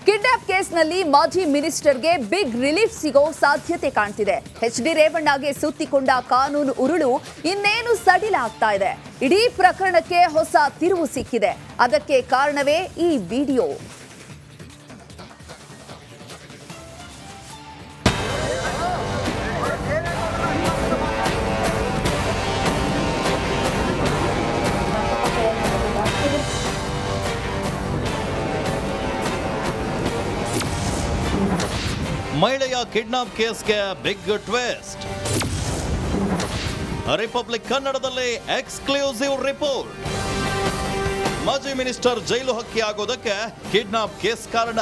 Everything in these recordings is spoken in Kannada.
ಕಿಡ್ನಾಪ್ ಕೇಸ್ನಲ್ಲಿ ಮಾಜಿ ಮಿನಿಸ್ಟರ್ಗೆ ಬಿಗ್ ರಿಲೀಫ್ ಸಿಗೋ ಸಾಧ್ಯತೆ ಕಾಣ್ತಿದೆ. ಎಚ್.ಡಿ. ರೇವಣ್ಣಗೆ ಸುತ್ತಿಕೊಂಡ ಕಾನೂನು ಉರುಳು ಇನ್ನೇನು ಸಡಿಲ ಆಗ್ತಾ ಇದೆ. ಇಡೀ ಪ್ರಕರಣಕ್ಕೆ ಹೊಸ ತಿರುವು ಸಿಕ್ಕಿದೆ. ಅದಕ್ಕೆ ಕಾರಣವೇ ಈ ವಿಡಿಯೋ. ಮಹಿಳೆಯ ಕಿಡ್ನಾಪ್ ಕೇಸ್ಗೆ ಬಿಗ್ ಟ್ವಿಸ್ಟ್. ರಿಪಬ್ಲಿಕ್ ಕನ್ನಡದಲ್ಲಿ ಎಕ್ಸ್ಕ್ಲೂಸಿವ್ ರಿಪೋರ್ಟ್. ಮಾಜಿ ಮಿನಿಸ್ಟರ್ ಜೈಲು ಹಕ್ಕಿ ಆಗೋದಕ್ಕೆ ಕಿಡ್ನಾಪ್ ಕೇಸ್ ಕಾರಣ.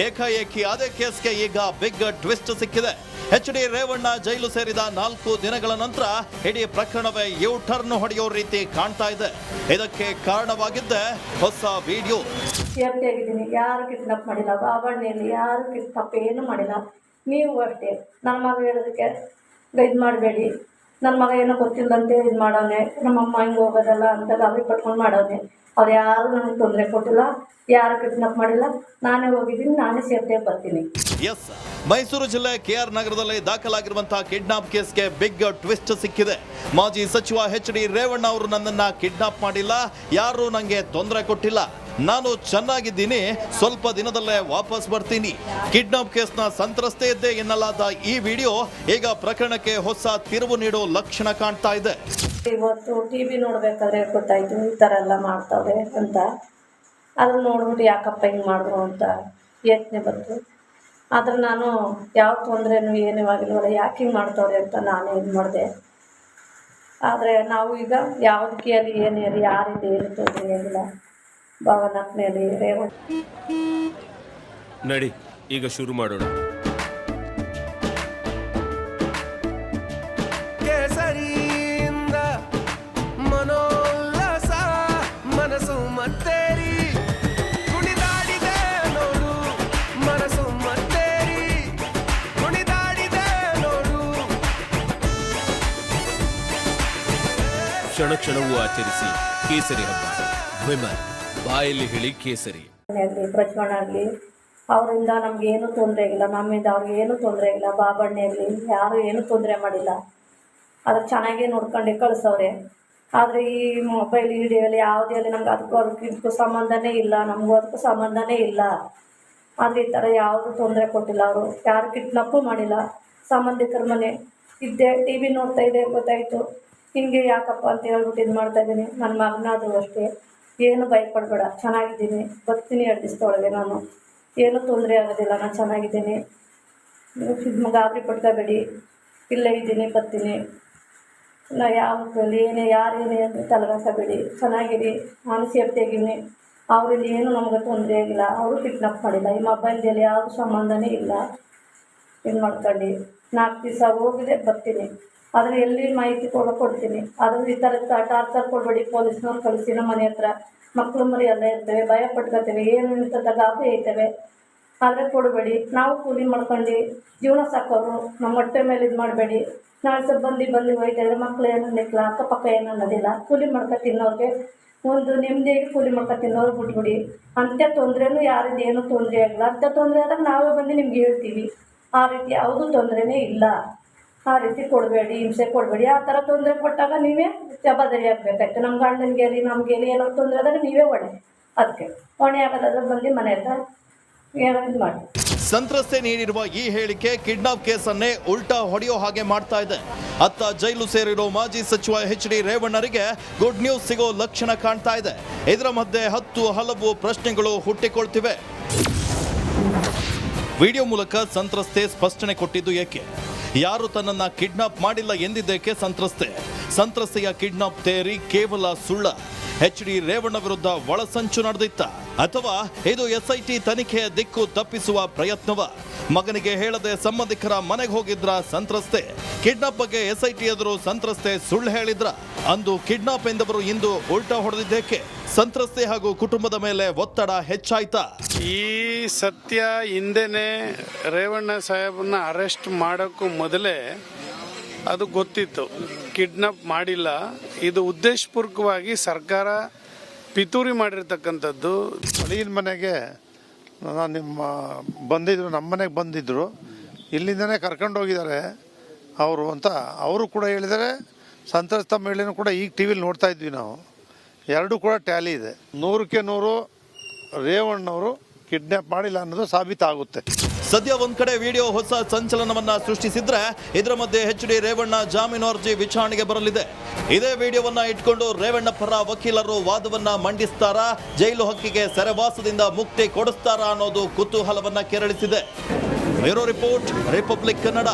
ಏಕಾಏಕಿ ಅದೇ ಕೇಸ್ಗೆ ಈಗ ಬಿಗ್ ಟ್ವಿಸ್ಟ್ ಸಿಕ್ಕಿದೆ. ಎಚ್.ಡಿ. ರೇವಣ್ಣ ಜೈಲು ಸೇರಿದ 4 ದಿನಗಳ ನಂತರ ಇಡೀ ಪ್ರಕರಣವೇ ಯೂ ಟರ್ನ್ ಹೊಡೆಯೋ ರೀತಿ ಕಾಣ್ತಾ ಇದೆ. ಇದಕ್ಕೆ ಕಾರಣವಾಗಿದ್ದೆ ಹೊಸ ವಿಡಿಯೋ. ಸೇಫ್ಟಿಯಾಗಿದ್ದೀನಿ, ಯಾರು ಕಿಡ್ನಾಪ್ ಮಾಡಿಲ್ಲ, ಬಾಬಣ್ಣಲ್ಲಿ ಯಾರು ಕಿಡ್ನಾಪ್ ಏನು ಮಾಡಿಲ್ಲ. ನೀವು ಅಷ್ಟೇ ನನ್ನ ಮಗ ಹೇಳೋದಕ್ಕೆ ಇದು ಮಾಡಬೇಡಿ, ನನ್ನ ಮಗ ಏನೋ ಗೊತ್ತಿಲ್ಲದಂತೆ ಇದು ಮಾಡೋನೆ, ನಮ್ಮಮ್ಮ ಹಿಂಗೆ ಹೋಗೋದಲ್ಲ ಅಂತ ಗಾಬರಿ ಪಟ್ಕೊಂಡು ಮಾಡೋನೆ. ಅವ್ರು ಯಾರು ನನಗೆ ತೊಂದರೆ ಕೊಟ್ಟಿಲ್ಲ, ಯಾರು ಕಿಡ್ನಾಪ್ ಮಾಡಿಲ್ಲ, ನಾನೇ ಹೋಗಿದ್ದೀನಿ, ನಾನೇ ಸೇಫ್ಟಿಯಾಗಿ ಬರ್ತೀನಿ. ಎಸ್, ಮೈಸೂರು ಜಿಲ್ಲೆ KR ನಗರದಲ್ಲಿ ದಾಖಲಾಗಿರುವಂತಹ ಕಿಡ್ನಾಪ್ ಕೇಸ್ಗೆ ಬಿಗ್ ಟ್ವಿಸ್ಟ್ ಸಿಕ್ಕಿದೆ. ಮಾಜಿ ಸಚಿವ ಎಚ್.ಡಿ. ರೇವಣ್ಣ ಅವರು ನನ್ನನ್ನ ಕಿಡ್ನಾಪ್ ಮಾಡಿಲ್ಲ, ಯಾರು ನನಗೆ ತೊಂದರೆ ಕೊಟ್ಟಿಲ್ಲ, ನಾನು ಚೆನ್ನಾಗಿದ್ದೀನಿ, ಸ್ವಲ್ಪ ದಿನದಲ್ಲೇ ವಾಪಸ್ ಬರ್ತೀನಿ. ಕಿಡ್ನಾಪ್ ಕೇಸ್ನ ಸಂತ್ರಸ್ತೆ ಇದ್ದೆ ಎನ್ನಲಾದ ಈ ವಿಡಿಯೋ ಈಗ ಪ್ರಕರಣಕ್ಕೆ ಹೊಸ ತಿರುವು ನೀಡೋ ಲಕ್ಷಣ ಕಾಣ್ತಾ ಇದೆ. ಇವತ್ತು TV ನೋಡಬೇಕಾದ್ರೆ ಗೊತ್ತಾಯ್ತು ಈ ಥರ ಎಲ್ಲ ಮಾಡ್ತಾವೆ ಅಂತ. ಅದನ್ನು ನೋಡ್ಬಿಟ್ಟು ಯಾಕಪ್ಪ ಹಿಂಗೆ ಮಾಡಿದ್ರು ಅಂತ ಯೋಚನೆ ಬಂತು. ಆದರೆ ನಾನು ಯಾವ ತೊಂದರೆನೂ ಏನೂ ಆಗಿಲ್ವಲ್ಲ, ಯಾಕೆ ಹಿಂಗೆ ಮಾಡ್ತಾವ್ರೆ ಅಂತ ನಾನು ಇದು ಮಾಡಿದೆ. ಆದರೆ ನಾವು ಈಗ ಯಾವುದಕ್ಕೆ ಅಲ್ಲಿ ಏನು ಯಾರಿದೆ ಏನು ತೊಂದರೆ ಏನಿಲ್ಲ. ಭಾವನಾತ್ಮೆಯಲ್ಲಿ ರೇವಣ್ಣ ನಡಿ ಈಗ ಶುರು ಮಾಡೋಣ. ಕೇಸರಿಯಿಂದ ಮನೋಲ್ಲಾಸ ಮನಸ್ಸು ಮತ್ತೇರಿ ಕುಣಿದಾಡಿದೆ ನೋಡು, ಮನಸ್ಸು ಮತ್ತೇರಿ ಕುಣಿದಾಡಿದೆ ನೋಡು. ಕ್ಷಣ ಕ್ಷಣವೂ ಆಚರಿಸಿ ಕೇಸರಿ ಹಬ್ಬ. ವಿಮಲ್ ಬಾಯಲ್ಲಿ ಹೇಳಿ ಕೇಸರಿ. ಪ್ರಜ್ವಲ್ ಆಗಲಿ ಅವರಿಂದ ನಮಗೇನು ತೊಂದರೆ ಇಲ್ಲ, ನಮ್ಮಿಂದ ಅವ್ರಿಗೇನು ತೊಂದರೆ ಇಲ್ಲ. ಬಾಬಣ್ಣೆ ಆಗಲಿ ಯಾರು ಏನೂ ತೊಂದರೆ ಮಾಡಿಲ್ಲ, ಅದಕ್ಕೆ ಚೆನ್ನಾಗೇ ನೋಡ್ಕೊಂಡೆ ಕಳಿಸವ್ರೆ. ಆದರೆ ಈ ಮೊಬೈಲ್ ವಿಡಿಯೋಲಿ ಯಾವುದೇ ಅಲ್ಲಿ ನಮ್ಗೆ ಅದಕ್ಕೂ ಸಂಬಂಧನೇ ಇಲ್ಲ, ನಮಗೂ ಅದಕ್ಕೂ ಸಂಬಂಧನೇ ಇಲ್ಲ. ಆದರೆ ಈ ಥರ ಯಾವುದೂ ತೊಂದರೆ ಕೊಟ್ಟಿಲ್ಲ, ಅವರು ಯಾರು ಕಿಡ್ನಾಪು ಮಾಡಿಲ್ಲ. ಸಂಬಂಧಿಕರ ಮನೆ ಇದ್ದೆ, TV ನೋಡ್ತಾ ಇದ್ದೆ, ಗೊತ್ತಾಯಿತು ಹಿಂಗೆ ಯಾಕಪ್ಪ ಅಂತ ಹೇಳ್ಬಿಟ್ಟು ಇದು ಮಾಡ್ತಾಯಿದ್ದೀನಿ. ನನ್ನ ಮಗನಾದರೂ ಅಷ್ಟೇ, ಏನು ಭಯಪಡಬೇಡ, ಚೆನ್ನಾಗಿದ್ದೀನಿ, ಬರ್ತೀನಿ 2 ದಿವಸದೊಳಗೆ, ನಾನು ಏನೂ ತೊಂದರೆ ಆಗೋದಿಲ್ಲ, ನಾನು ಚೆನ್ನಾಗಿದ್ದೀನಿ, ಗಾಬರಿ ಪಡ್ಕೋಬೇಡಿ, ಇಲ್ಲೇ ಇದ್ದೀನಿ, ಬರ್ತೀನಿ, ನಾ ಯಾವ ಏನೇ ಯಾರೇನೇ ಅಂತ ತಲೆಗಾಸಬೇಡಿ, ಚೆನ್ನಾಗಿರಿ, ನಾನು ಸೇಫ್ಟಿಯಾಗಿದ್ದೀನಿ. ಅವರಿಂದ ಏನು ನಮಗೆ ತೊಂದರೆ ಆಗಿಲ್ಲ, ಅವರು ಕಿಡ್ನಾಪ್ ಮಾಡಿಲ್ಲ, ಈ ಮೊಬೈಲ್ದಲ್ಲಿ ಯಾವುದು ಸಂಬಂಧನೇ ಇಲ್ಲ. ಇದು ಮಾಡ್ಕೊಂಡು 4 ದಿವಸ ಹೋಗಿದೆ, ಬರ್ತೀನಿ, ಆದರೆ ಎಲ್ಲಿ ಮಾಹಿತಿ ಕೊಡ್ತೀನಿ. ಅದು ಈ ಥರ ಟಾರ್ಚರ್ ಕೊಡಬೇಡಿ, ಪೊಲೀಸ್ನವ್ರು ಕಳಿಸಿ ನಮ್ಮ ಮನೆ ಹತ್ರ ಮಕ್ಕಳು ಮರಿ ಎಲ್ಲ ಇರ್ತವೆ, ಭಯ ಪಟ್ಕೋತೇವೆ, ಏನು ಇಂಥ ಗಾಬರಿ ಐತವೆ. ಆದರೆ ಕೊಡಬೇಡಿ, ನಾವು ಕೂಲಿ ಮಾಡ್ಕೊಂಡು ಜೀವನ ಸಾಕೋರು, ನಮ್ಮ ಹೊಟ್ಟೆ ಮೇಲೆ ಇದು ಮಾಡಬೇಡಿ. ನಾಳೆ ಸ್ವಲ್ಪ ಬಂದು ಹೋಯ್ತಾಯಿದ್ರೆ ಮಕ್ಕಳು ಏನು ಅನ್ನಿಲ್ಲ, ಅಕ್ಕಪಕ್ಕ ಏನು ಅನ್ನೋದಿಲ್ಲ. ಕೂಲಿ ಮಾಡ್ಕೊ ತಿನ್ನೋರಿಗೆ ಒಂದು ನೆಮ್ಮದಿಯಾಗಿ ಕೂಲಿ ಮಾಡ್ಕೊ ತಿನ್ನೋರು ಬಿಟ್ಬಿಡಿ. ಅಂಥ ತೊಂದರೆನೂ ಯಾರಿಂದ ಏನೂ ತೊಂದರೆ ಆಗಿಲ್ಲ. ಅಂಥ ತೊಂದರೆ ಆದಾಗ ನಾವೇ ಬಂದು ನಿಮ್ಗೆ ಹೇಳ್ತೀವಿ. ಆ ರೀತಿ ಯಾವುದೂ ತೊಂದರೆನೇ ಇಲ್ಲ. ಆ ರೀತಿ ಕೊಡಬೇಡಿ, ಹಿಂಸೆ ಕೊಡಬೇಡಿ. ಆ ಥರ ತೊಂದರೆ ಕೊಟ್ಟಾಗ ನೀವೇ ಜವಾಬ್ದಾರಿ ಆಗಬೇಕಾಯ್ತು. ನಮ್ಮ ಗಂಡನಿಗೆ ನಮಗೆ ಏನೋ ತೊಂದರೆ ಆದಾಗ ನೀವೇ ಹೊಣೆ. ಅದಕ್ಕೆ ಹೊಣೆ ಆಗೋದಾದ್ರೆ ಬಂದು ಮನೆ ಹತ್ರ ಏನೋ ಇದು ಮಾಡಿ. ಸಂತ್ರಸ್ತೆ ನೀಡಿರುವ ಈ ಹೇಳಿಕೆ ಕಿಡ್ನಾಪ್ ಕೇಸನ್ನೇ ಉಲ್ಟಾ ಹೊಡೆಯೋ ಹಾಗೆ ಮಾಡ್ತಾ ಇದೆ. ಅತ್ತ ಜೈಲು ಸೇರಿರೋ ಮಾಜಿ ಸಚಿವ ಎಚ್.ಡಿ. ರೇವಣ್ಣರಿಗೆ ಗುಡ್ ನ್ಯೂಸ್ ಸಿಗೋ ಲಕ್ಷಣ ಕಾಣ್ತಾ ಇದೆ. ಇದರ ಮಧ್ಯೆ ಹಲವು ಪ್ರಶ್ನೆಗಳು ಹುಟ್ಟಿಕೊಳ್ತಿವೆ. ವಿಡಿಯೋ ಮೂಲಕ ಸಂತ್ರಸ್ತೆ ಸ್ಪಷ್ಟನೆ ಕೊಟ್ಟಿದ್ದು ಏಕೆ? ಯಾರು ತನ್ನನ್ನ ಕಿಡ್ನಾಪ್ ಮಾಡಿಲ್ಲ ಎಂದಿದ್ದೇಕೆ ಸಂತ್ರಸ್ತೆಯ ಕಿಡ್ನಾಪ್ ಥಿಯರಿ ಕೇವಲ ಸುಳ್ಳ? ಎಚ್.ಡಿ. ರೇವಣ್ಣ ವಿರುದ್ಧ ಒಳಸಂಚು ನಡೆದಿತ್ತ, ಅಥವಾ ಇದು SIT ತನಿಖೆಯ ದಿಕ್ಕು ತಪ್ಪಿಸುವ ಪ್ರಯತ್ನವ? ಮಗನಿಗೆ ಹೇಳದೆ ಸಂಬಂಧಿಕರ ಮನೆಗೆ ಹೋಗಿದ್ರ ಸಂತ್ರಸ್ತೆ? ಕಿಡ್ನಾಪ್ ಬಗ್ಗೆ SIT ಎದುರು ಸಂತ್ರಸ್ತೆ ಸುಳ್ಳು ಹೇಳಿದ್ರ? ಅಂದು ಕಿಡ್ನಾಪ್ ಎಂದವರು ಇಂದು ಉಲ್ಟಾ ಹೊಡೆದಿದ್ದೇಕೆ? ಸಂತ್ರಸ್ತೆ ಹಾಗೂ ಕುಟುಂಬದ ಮೇಲೆ ಒತ್ತಡ ಹೆಚ್ಚಾಯ್ತಾ? ಈ ಸತ್ಯ ಹಿಂದೆನೆ ರೇವಣ್ಣ ಸಾಹೇಬನ್ನ ಅರೆಸ್ಟ್ ಮಾಡೋಕ್ಕೂ ಮೊದಲೇ ಅದು ಗೊತ್ತಿತ್ತು. ಕಿಡ್ನಾಪ್ ಮಾಡಿಲ್ಲ, ಇದು ಉದ್ದೇಶಪೂರ್ವಕವಾಗಿ ಸರ್ಕಾರ ಪಿತೂರಿ ಮಾಡಿರ್ತಕ್ಕಂಥದ್ದು. ಅಳಿಯನ ಮನೆಗೆ ನಿಮ್ಮ ಬಂದಿದ್ರು, ನಮ್ಮ ಮನೆಗೆ ಬಂದಿದ್ದರು, ಇಲ್ಲಿಂದನೇ ಕರ್ಕೊಂಡು ಹೋಗಿದ್ದಾರೆ ಅವರು ಅಂತ ಅವರು ಕೂಡ ಹೇಳಿದ್ದಾರೆ. ಸಂತ್ರಸ್ತ ಮಹಿಳೆನೂ ಕೂಡ ಈಗ ಟಿ ವಿಲಿ ನೋಡ್ತಾ ಇದ್ವಿ ನಾವು. ಎರಡೂ ಕೂಡ ಟ್ಯಾಲಿ ಇದೆ. 100ಕ್ಕೆ 100 ರೇವಣ್ಣವರು ಕಿಡ್ನ್ಯಾಪ್ ಮಾಡಿಲ್ಲ ಅನ್ನೋದು ಸಾಬೀತಾಗುತ್ತೆ. ಸದ್ಯ ಒಂದ್ ಕಡೆ ವಿಡಿಯೋ ಹೊಸ ಸಂಚಲನವನ್ನ ಸೃಷ್ಟಿಸಿದ್ರೆ, ಇದರ ಮಧ್ಯೆ HD ರೇವಣ್ಣ ಜಾಮೀನು ಅರ್ಜಿ ವಿಚಾರಣೆಗೆ ಬರಲಿದೆ. ಇದೇ ವಿಡಿಯೋವನ್ನ ಇಟ್ಕೊಂಡು ರೇವಣ್ಣ ಪರ ವಕೀಲರು ವಾದವನ್ನ ಮಂಡಿಸ್ತಾರಾ, ಜೈಲು ಹಕ್ಕಿಗೆ ಸೆರೆವಾಸದಿಂದ ಮುಕ್ತಿ ಕೊಡಿಸ್ತಾರಾ ಅನ್ನೋದು ಕುತೂಹಲವನ್ನ ಕೆರಳಿಸಿದೆ. Bureau report, Republic Kannada.